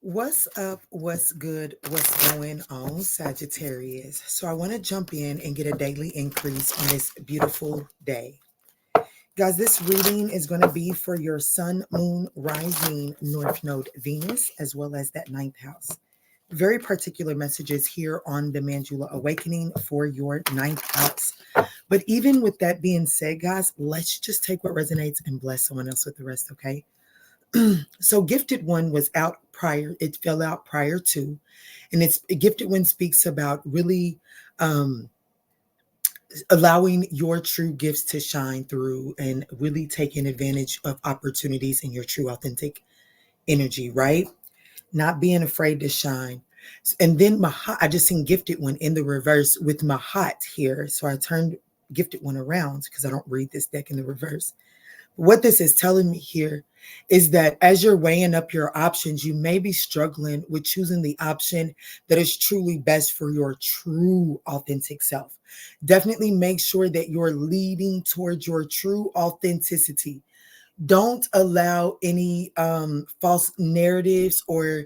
What's up? What's good? What's going on, Sagittarius? So, I want to jump in and get a daily increase on this beautiful day. Guys, this reading is going to be for your sun, moon, rising, north node, Venus, as well as that ninth house. Very particular messages here on the Manjula Awakening for your ninth house. But even with that being said, guys, let's just take what resonates and bless someone else with the rest, okay? So Gifted One was out prior, it fell out prior to, and it's Gifted One speaks about really allowing your true gifts to shine through and really taking advantage of opportunities in your true authentic energy, right? Not being afraid to shine. And then Mahat, I just seen Gifted One in the reverse with Mahat here. So I turned Gifted One around because I don't read this deck in the reverse. What this is telling me here is that as you're weighing up your options, you may be struggling with choosing the option that is truly best for your true authentic self. Definitely make sure that you're leading towards your true authenticity. Don't allow any false narratives, or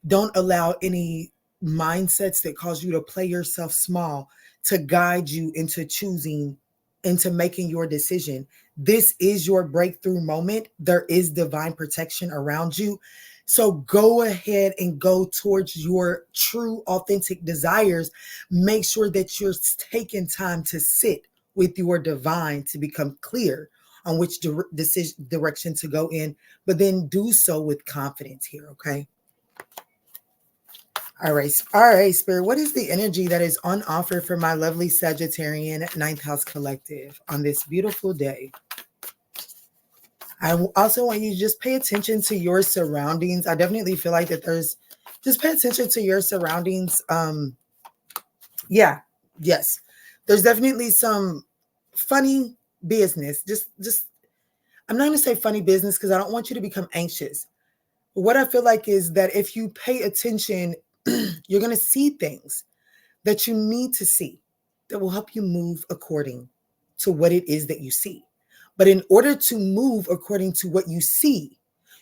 don't allow any mindsets that cause you to play yourself small to guide you into choosing, into making your decision. This is your breakthrough moment. There is divine protection around you. So go ahead and go towards your true authentic desires. Make sure that you're taking time to sit with your divine to become clear on which direction to go in, but then do so with confidence here, okay? All right, Spirit. What is the energy that is on offer for my lovely Sagittarian ninth house collective on this beautiful day? I also want you to just pay attention to your surroundings. I definitely feel like that just pay attention to your surroundings. Yes. There's definitely some funny business. Just I'm not going to say funny business because I don't want you to become anxious. But what I feel like is that if you pay attention, you're going to see things that you need to see that will help you move according to what it is that you see. But in order to move according to what you see,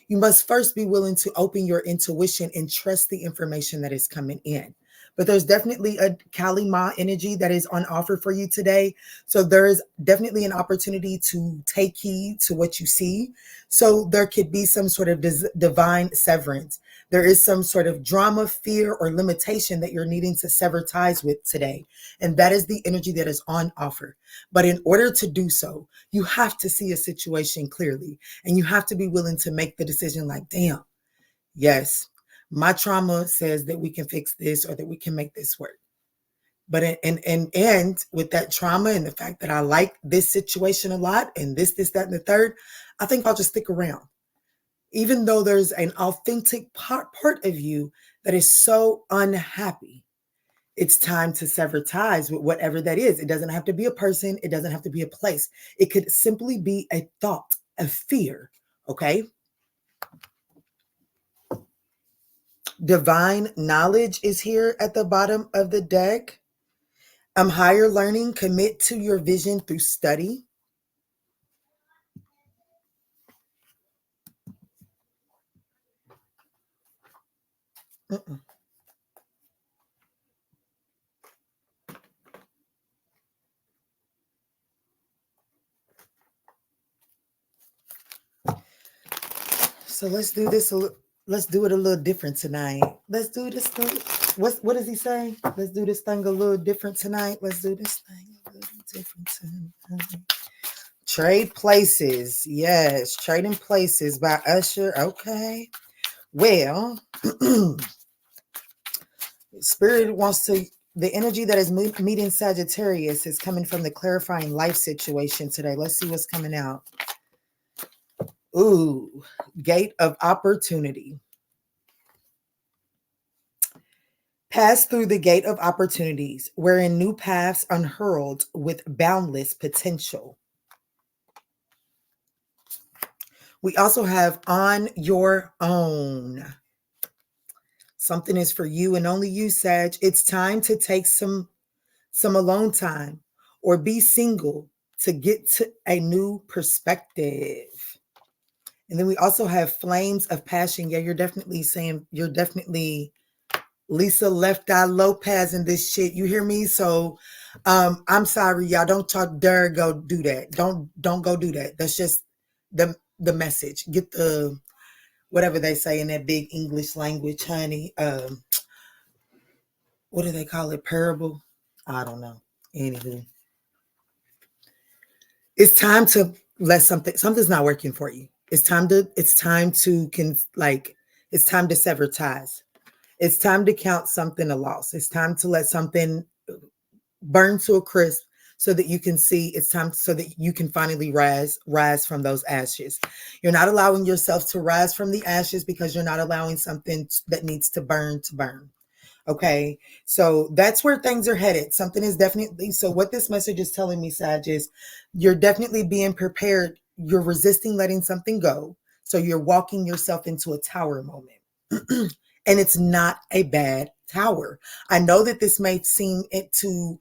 you must first be willing to open your intuition and trust the information that is coming in. But there's definitely a Kali Ma energy that is on offer for you today. So there is definitely an opportunity to take heed to what you see. So there could be some sort of divine severance. There is some sort of drama, fear, or limitation that you're needing to sever ties with today. And that is the energy that is on offer. But in order to do so, you have to see a situation clearly. And you have to be willing to make the decision like, damn, yes, my trauma says that we can fix this or that we can make this work. But and with that trauma and the fact that I like this situation a lot and this, that, and the third, I think I'll just stick around. Even though there's an authentic part of you that is so unhappy, it's time to sever ties with whatever that is. It doesn't have to be a person. It doesn't have to be a place. It could simply be a thought, a fear, okay? Divine knowledge is here at the bottom of the deck. Higher learning, commit to your vision through study. So let's do this. Let's do it a little different tonight. Let's do this thing. What does he say? Let's do this thing a little different tonight. Let's do this thing a little different tonight. Trade Places. Yes, Trading Places by Usher. Okay. Well, Spirit wants to, the energy that is meeting Sagittarius is coming from the clarifying life situation today. Let's see what's coming out. Ooh, Gate of Opportunity. Pass through the gate of opportunities, wherein new paths unhurled with boundless potential. We also have On Your Own. Something is for you and only you, Sag. It's time to take some alone time or be single to get to a new perspective. And then we also have flames of passion. Yeah, you're definitely saying, you're definitely Lisa Left Eye Lopez in this shit. You hear me? So I'm sorry, y'all. Don't talk dare go do that. Don't go do that. That's just the message. Get the whatever they say in that big English language, honey. What do they call it? Parable? I don't know. Anywho. It's time to let something's not working for you. It's time to it's time to sever ties. It's time to count something a loss. It's time to let something burn to a crisp so that you can see it's time so that you can finally rise from those ashes. You're not allowing yourself to rise from the ashes because you're not allowing something that needs to burn to burn. Okay, so that's where things are headed. Something is definitely, so what this message is telling me, Sag, is you're definitely being prepared. You're resisting letting something go. So you're walking yourself into a tower moment. And it's not a bad tower. I know that this may seem it to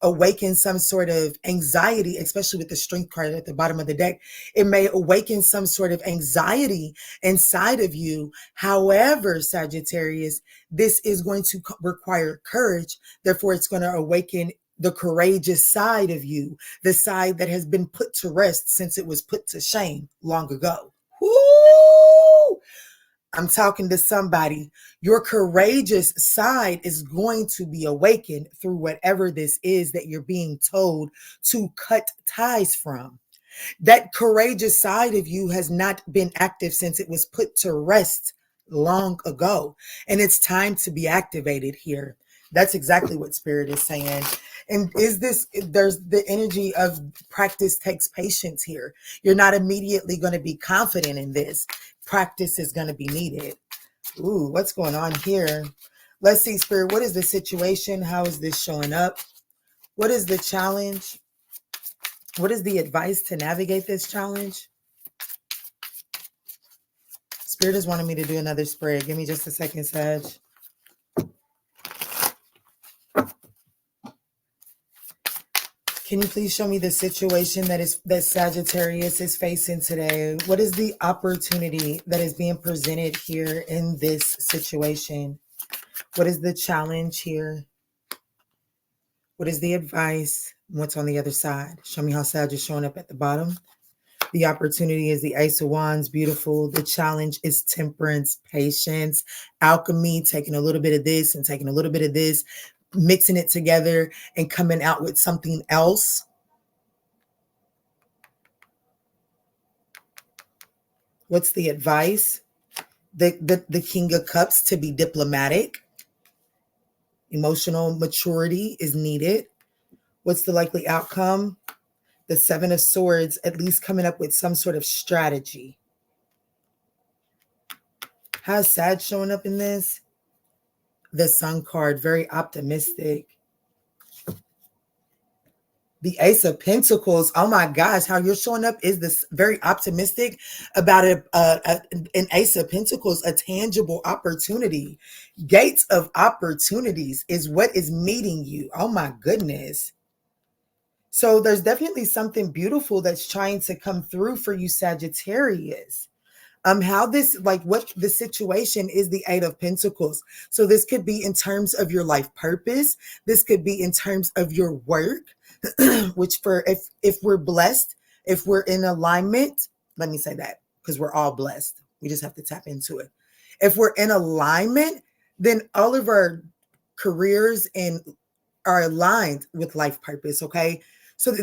awaken some sort of anxiety, especially with the strength card at the bottom of the deck. It may awaken some sort of anxiety inside of you. However, Sagittarius, this is going to require courage. Therefore, it's going to awaken the courageous side of you, the side that has been put to rest since it was put to shame long ago. Woo! I'm talking to somebody. Your courageous side is going to be awakened through whatever this is that you're being told to cut ties from. That courageous side of you has not been active since it was put to rest long ago. And it's time to be activated here. That's exactly what Spirit is saying. And there's the energy of practice takes patience here. You're not immediately going to be confident in this. Practice is going to be needed. Ooh, what's going on here? Let's see, Spirit, what is the situation? How is this showing up? What is the challenge? What is the advice to navigate this challenge? Spirit is wanting me to do another spread. Give me just a second, Sag. Can you please show me the situation that Sagittarius is facing today? What is the opportunity that is being presented here in this situation? What is the challenge here? What is the advice? What's on the other side? Show me how Sag is showing up at the bottom. The opportunity is the Ace of Wands, beautiful. The challenge is temperance, patience, alchemy, taking a little bit of this and taking a little bit of this, mixing it together and coming out with something else. What's the advice? The King of Cups, to be diplomatic. Emotional maturity is needed. What's the likely outcome? The Seven of Swords, at least coming up with some sort of strategy. How's Sag showing up in this? The Sun card, very optimistic. The Ace of Pentacles, oh my gosh, how you're showing up is this very optimistic about an Ace of Pentacles, a tangible opportunity. Gates of opportunities is what is meeting you. Oh my goodness. So there's definitely something beautiful that's trying to come through for you, Sagittarius. How this, like what the situation is, the Eight of Pentacles. So this could be in terms of your life purpose. This could be in terms of your work, which for if we're blessed, if we're in alignment, let me say that because we're all blessed. We just have to tap into it. If we're in alignment, then all of our careers and are aligned with life purpose. Okay. So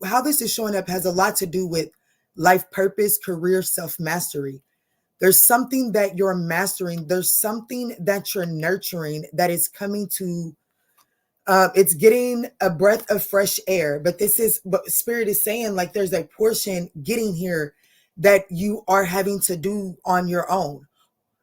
how this is showing up has a lot to do with life purpose, career, self-mastery. There's something that you're mastering. There's something that you're nurturing that is coming to, it's getting a breath of fresh air. But this is what Spirit is saying, like there's a portion getting here that you are having to do on your own.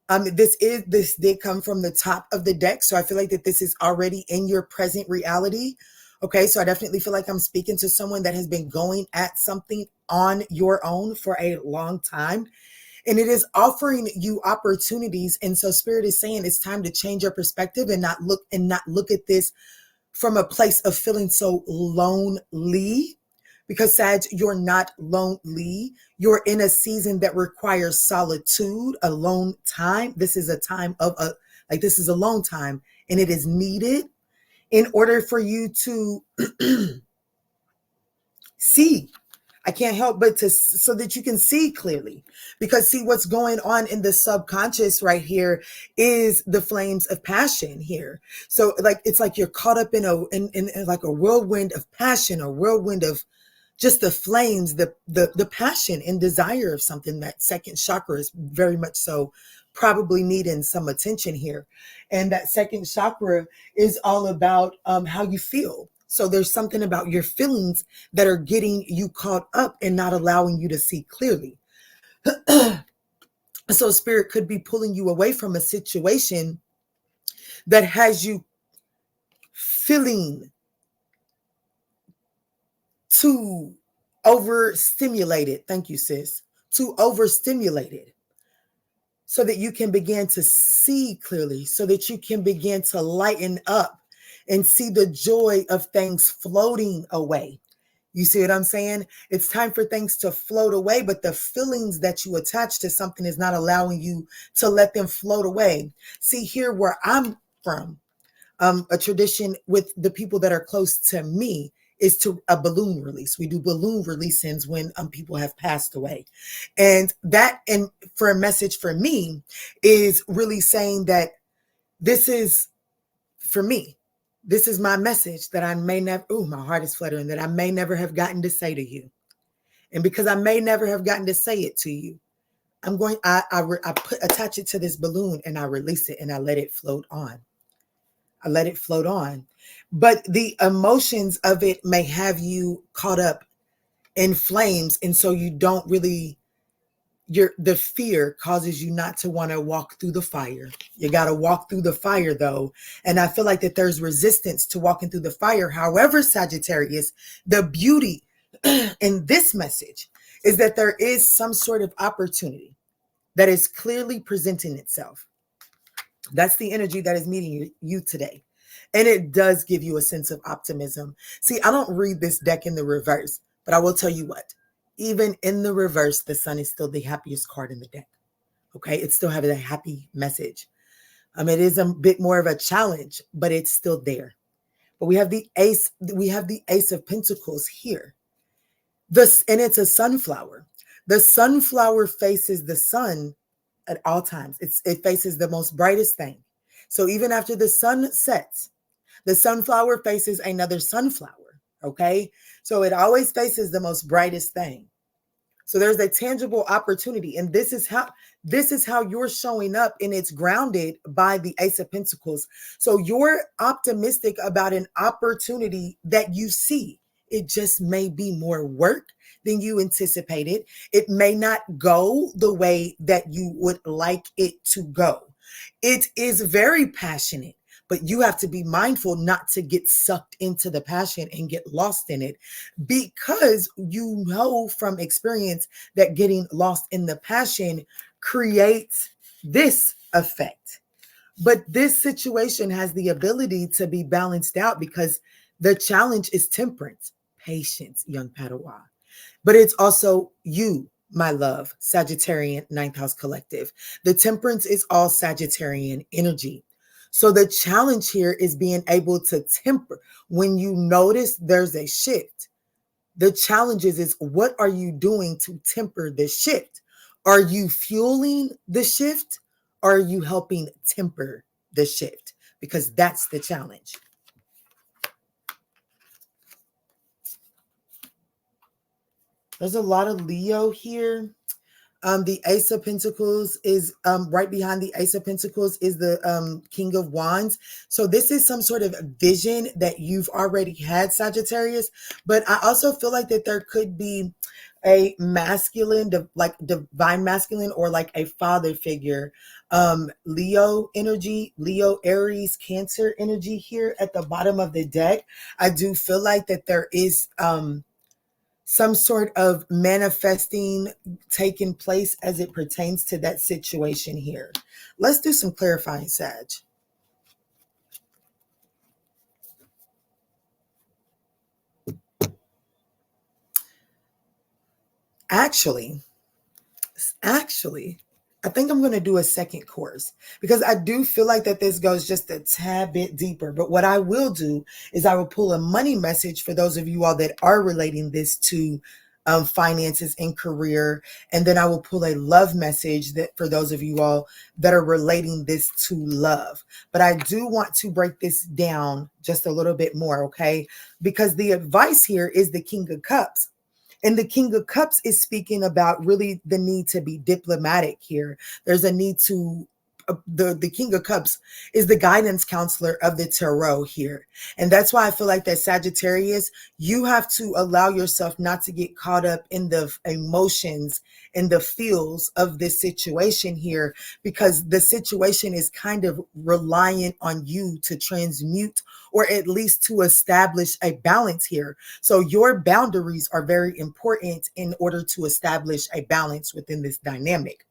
This did come from the top of the deck. So I feel like that this is already in your present reality. Okay, so I definitely feel like I'm speaking to someone that has been going at something on your own for a long time. And it is offering you opportunities. And so Spirit is saying it's time to change your perspective and not look at this from a place of feeling so lonely, because Sag, you're not lonely. You're in a season that requires solitude, alone time. This is a time of this is a long time, and it is needed in order for you to see. I can't help but so that you can see clearly, because see what's going on in the subconscious right here is the flames of passion here. So like, it's like you're caught up in like a whirlwind of passion, a whirlwind of just the flames, the passion and desire of something. That second chakra is very much so probably needing some attention here. And that second chakra is all about how you feel. So there's something about your feelings that are getting you caught up and not allowing you to see clearly. So spirit could be pulling you away from a situation that has you feeling too overstimulated. Thank you, sis. Too overstimulated, so that you can begin to see clearly, so that you can begin to lighten up and see the joy of things floating away. You see what I'm saying? It's time for things to float away, but the feelings that you attach to something is not allowing you to let them float away. See, here where I'm from, a tradition with the people that are close to me is to a balloon release. We do balloon releasings when people have passed away. And that, and for a message for me, is really saying that this is for me. This is my message that I may never, my heart is fluttering, that I may never have gotten to say to you. And because I may never have gotten to say it to you, I attach it to this balloon and I release it and I let it float on. I let it float on. But the emotions of it may have you caught up in flames. And so you don't really, the fear causes you not to want to walk through the fire. You got to walk through the fire though. And I feel like that there's resistance to walking through the fire. However, Sagittarius, the beauty in this message is that there is some sort of opportunity that is clearly presenting itself. That's the energy that is meeting you today. And it does give you a sense of optimism. See, I don't read this deck in the reverse, but I will tell you what, even in the reverse, the sun is still the happiest card in the deck. Okay. It still has a happy message. It is a bit more of a challenge, but it's still there. But we have the Ace of Pentacles here. And it's a sunflower. The sunflower faces the sun at all times. It faces the most brightest thing. So even after the sun sets, the sunflower faces another sunflower. Okay. So it always faces the most brightest thing. So there's a tangible opportunity. And this is how you're showing up, and it's grounded by the Ace of Pentacles. So you're optimistic about an opportunity that you see. It just may be more work than you anticipated. It may not go the way that you would like it to go. It is very passionate, but you have to be mindful not to get sucked into the passion and get lost in it, because you know from experience that getting lost in the passion creates this effect. But this situation has the ability to be balanced out, because the challenge is temperance, patience, young Padawan. But it's also you, my love, Sagittarian 9th house collective. The temperance is all Sagittarian energy. So the challenge here is being able to temper. When you notice there's a shift, the challenge is what are you doing to temper the shift? Are you fueling the shift? Or are you helping temper the shift? Because that's the challenge. There's a lot of Leo here. The Ace of Pentacles is right behind the Ace of Pentacles is the King of Wands. So this is some sort of vision that you've already had, Sagittarius. But I also feel like that there could be a masculine, like divine masculine, or like a father figure. Leo energy, Leo, Aries, Cancer energy here at the bottom of the deck. I do feel like that there is some sort of manifesting taking place as it pertains to that situation here. Let's do some clarifying, Sag. Actually, I think I'm going to do a second course because I do feel like that this goes just a tad bit deeper. But what I will do is I will pull a money message for those of you all that are relating this to finances and career. And then I will pull a love message that for those of you all that are relating this to love. But I do want to break this down just a little bit more, okay? Because the advice here is the King of Cups. And the King of Cups is speaking about really the need to be diplomatic here. There's a need to, the King of Cups is the guidance counselor of the tarot here. And that's why I feel like that Sagittarius, you have to allow yourself not to get caught up in the emotions and the feels of this situation here, because the situation is kind of reliant on you to transmute or at least to establish a balance here. So your boundaries are very important in order to establish a balance within this dynamic.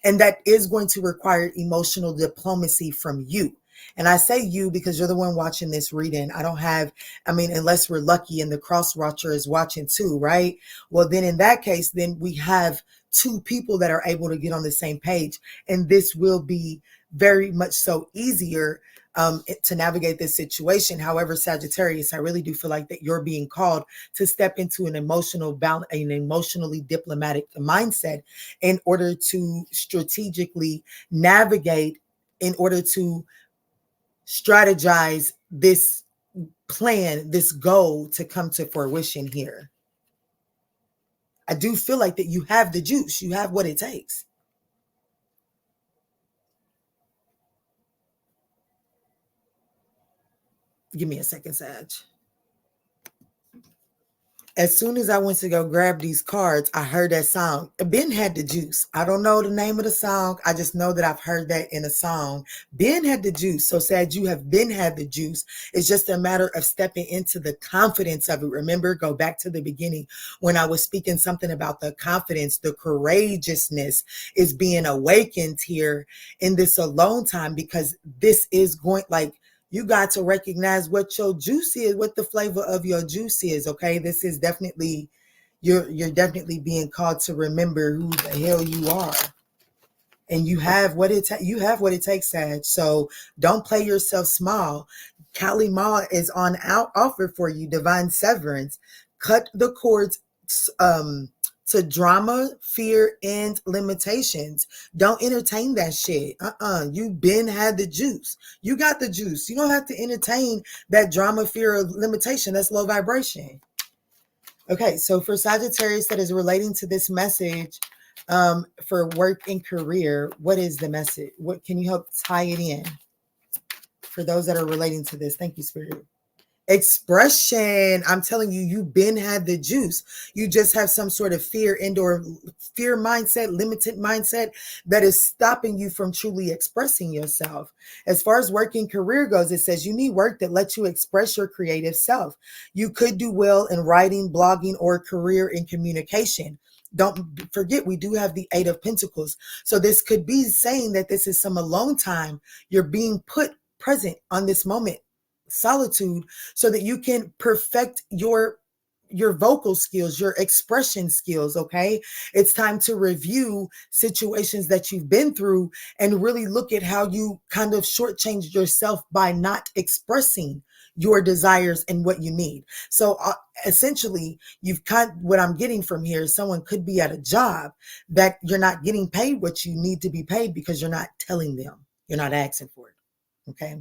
And that is going to require emotional diplomacy from you. And I say you because you're the one watching this reading. Unless we're lucky and the cross watcher is watching too, right? Well, then in that case, then we have two people that are able to get on the same page. And this will be very much so easier to navigate this situation. However, Sagittarius, I really do feel like that you're being called to step into an emotional balance, an emotionally diplomatic mindset in order to strategically navigate, in order to strategize this plan, this goal to come to fruition here. I do feel like that you have the juice. You have what it takes. Give me a second, Sag. As soon as I went to go grab these cards, I heard that song. Ben had the juice. I don't know the name of the song. I just know that I've heard that in a song. Ben had the juice. So Sad, you have been had the juice. It's just a matter of stepping into the confidence of it. Remember, go back to the beginning when I was speaking something about the confidence, the courageousness is being awakened here in this alone time, because this is going, like, you got to recognize what your juice is, what the flavor of your juice is. Okay. This is definitely, you're definitely being called to remember who the hell you are. And you have what it takes, Sag. So don't play yourself small. Kali Ma is on offer for you, divine severance. Cut the cords to drama, fear, and limitations. Don't entertain that shit. You've been had the juice. You got the juice. You don't have to entertain that drama, fear, or limitation. That's low vibration. Okay, so for Sagittarius that is relating to this message for work and career, what is the message? What can you help tie it in for those that are relating to this? Thank you, Spirit. Expression. I'm telling you, you've been had the juice. You just have some sort of fear or fear mindset, limited mindset that is stopping you from truly expressing yourself. As far as working career goes, it says you need work that lets you express your creative self. You could do well in writing, blogging, or career in communication. Don't forget, we do have the Eight of Pentacles. So this could be saying that this is some alone time. You're being put present on this moment, solitude, so that you can perfect your vocal skills, your expression skills. Okay, it's time to review situations that you've been through and really look at how you kind of shortchanged yourself by not expressing your desires and what you need. So essentially, what I'm getting from here is someone could be at a job that you're not getting paid what you need to be paid because you're not telling them, you're not asking for it. Okay.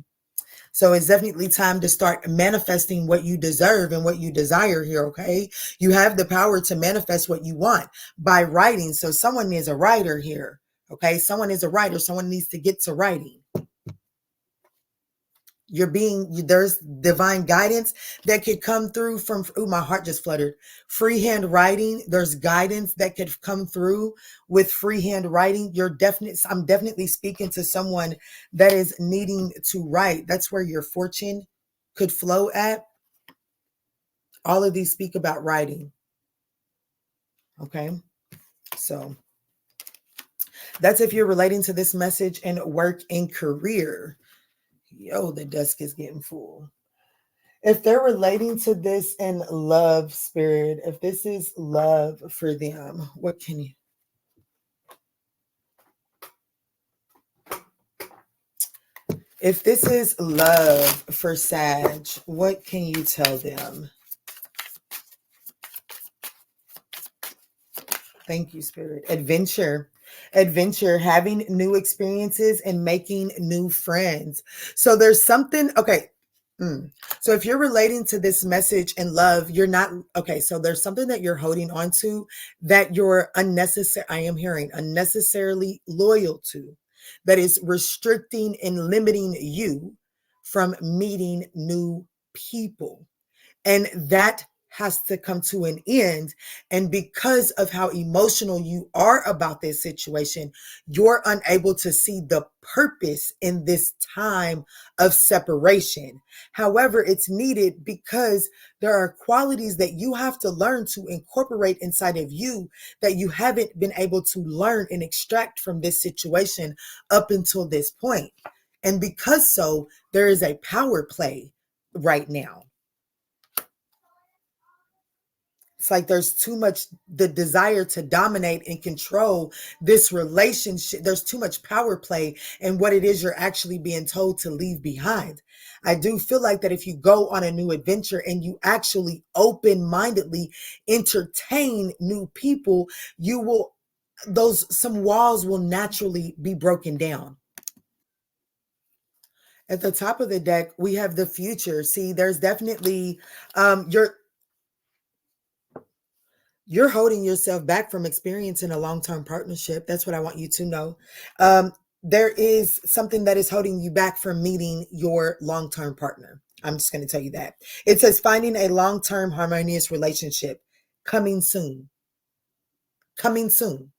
So it's definitely time to start manifesting what you deserve and what you desire here, okay? You have the power to manifest what you want by writing. So someone is a writer here, okay? Someone is a writer. Someone needs to get to writing. There's divine guidance that could come through from, my heart just fluttered. Freehand writing, there's guidance that could come through with freehand writing. I'm definitely speaking to someone that is needing to write. That's where your fortune could flow at. All of these speak about writing. Okay. So that's if you're relating to this message in work and career. Yo, the desk is getting full. If they're relating to this in love, Spirit, if this is love for them, what can you? If this is love for Sag, what can you tell them? Thank you, Spirit. Adventure. Adventure, having new experiences and making new friends. So there's something, okay. So if you're relating to this message in love, you're not, okay. So there's something that you're holding on to that you're unnecessary, I am hearing, unnecessarily loyal to, that is restricting and limiting you from meeting new people. And that has to come to an end. And because of how emotional you are about this situation, you're unable to see the purpose in this time of separation. However, it's needed because there are qualities that you have to learn to incorporate inside of you that you haven't been able to learn and extract from this situation up until this point. And because so, there is a power play right now. It's like there's too much, the desire to dominate and control this relationship. There's too much power play in what it is you're actually being told to leave behind. I do feel like that if you go on a new adventure and you actually open-mindedly entertain new people, you will, some walls will naturally be broken down. At the top of the deck, we have the future. See, there's definitely, you're holding yourself back from experiencing a long-term partnership. That's what I want you to know. There is something that is holding you back from meeting your long-term partner. I'm just going to tell you that. It says finding a long-term harmonious relationship coming soon. Coming soon.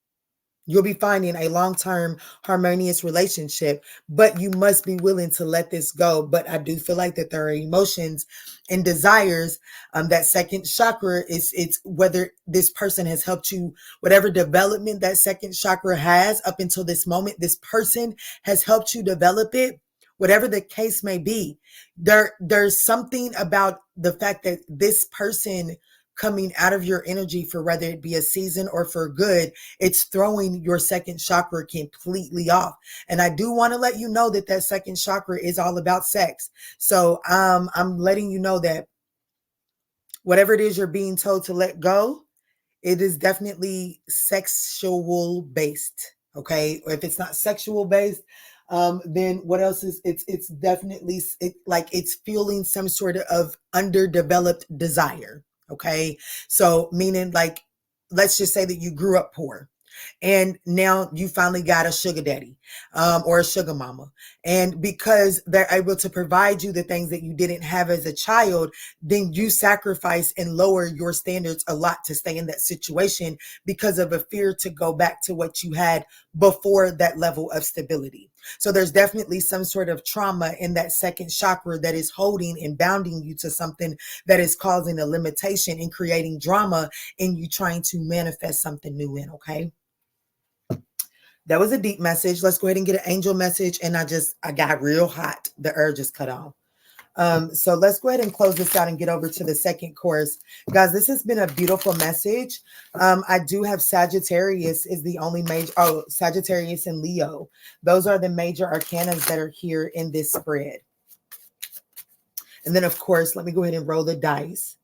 You'll be finding a long-term harmonious relationship, but you must be willing to let this go. But I do feel like that there are emotions and desires. That second chakra it's whether this person has helped you, whatever development that second chakra has up until this moment, this person has helped you develop it. Whatever the case may be, there's something about the fact that this person coming out of your energy, for whether it be a season or for good, it's throwing your second chakra completely off. And I do want to let you know that that second chakra is all about sex. So I'm letting you know that whatever it is you're being told to let go, it is definitely sexual based. Okay. Or if it's not sexual based, then what else is it's definitely like it's fueling some sort of underdeveloped desire. Okay. So meaning like, let's just say that you grew up poor and now you finally got a sugar daddy or a sugar mama. And because they're able to provide you the things that you didn't have as a child, then you sacrifice and lower your standards a lot to stay in that situation because of a fear to go back to what you had before that level of stability. So there's definitely some sort of trauma in that second chakra that is holding and bounding you to something that is causing a limitation and creating drama in you trying to manifest something new in, okay? That was a deep message. Let's go ahead and get an angel message. And I got real hot. The urge just cut off. So let's go ahead and close this out and get over to the second course. Guys, this has been a beautiful message. I do have Sagittarius is the only major. Oh, Sagittarius and Leo. Those are the major arcanas that are here in this spread. And then, of course, let me go ahead and roll the dice.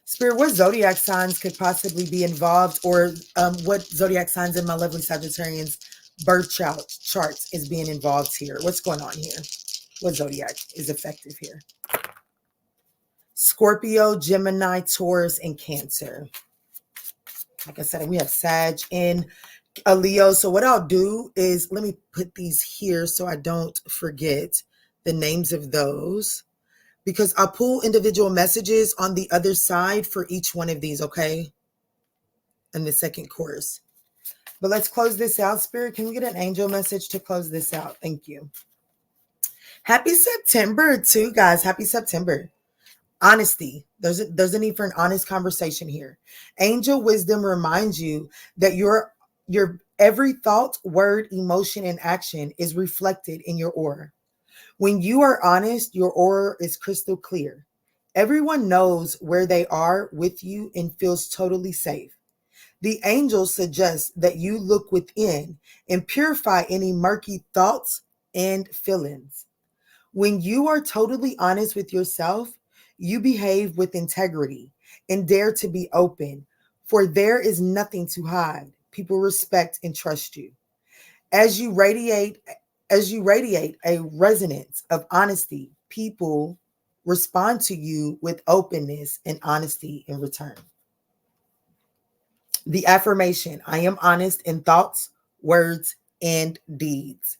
Spirit, what zodiac signs could possibly be involved, or what zodiac signs in my lovely Sagittarians birth charts is being involved here? What's going on here? What zodiac is effective here? Scorpio, Gemini, Taurus, and Cancer. Like I said, we have Sag and a Leo. So what I'll do is let me put these here so I don't forget the names of those, because I'll pull individual messages on the other side for each one of these, okay? In the second course. But let's close this out. Spirit, can we get an angel message to close this out? Thank you. Happy September too, guys. Happy September. Honesty. There's a need for an honest conversation here. Angel wisdom reminds you that your every thought, word, emotion, and action is reflected in your aura. When you are honest, your aura is crystal clear. Everyone knows where they are with you and feels totally safe. The angels suggest that you look within and purify any murky thoughts and feelings. When you are totally honest with yourself, you behave with integrity and dare to be open, for there is nothing to hide. People respect and trust you. As you radiate, as you radiate a resonance of honesty, people respond to you with openness and honesty in return. The affirmation: I am honest in thoughts, words, and deeds.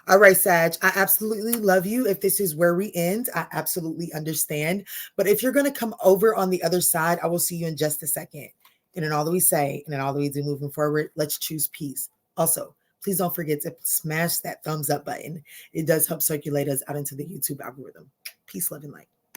All right, Sag, I absolutely love you. If this is where we end, I absolutely understand. But if you're going to come over on the other side, I will see you in just a second. And in all that we say, and in all that we do moving forward, let's choose peace. Also, please don't forget to smash that thumbs up button. It does help circulate us out into the YouTube algorithm. Peace, love, and light.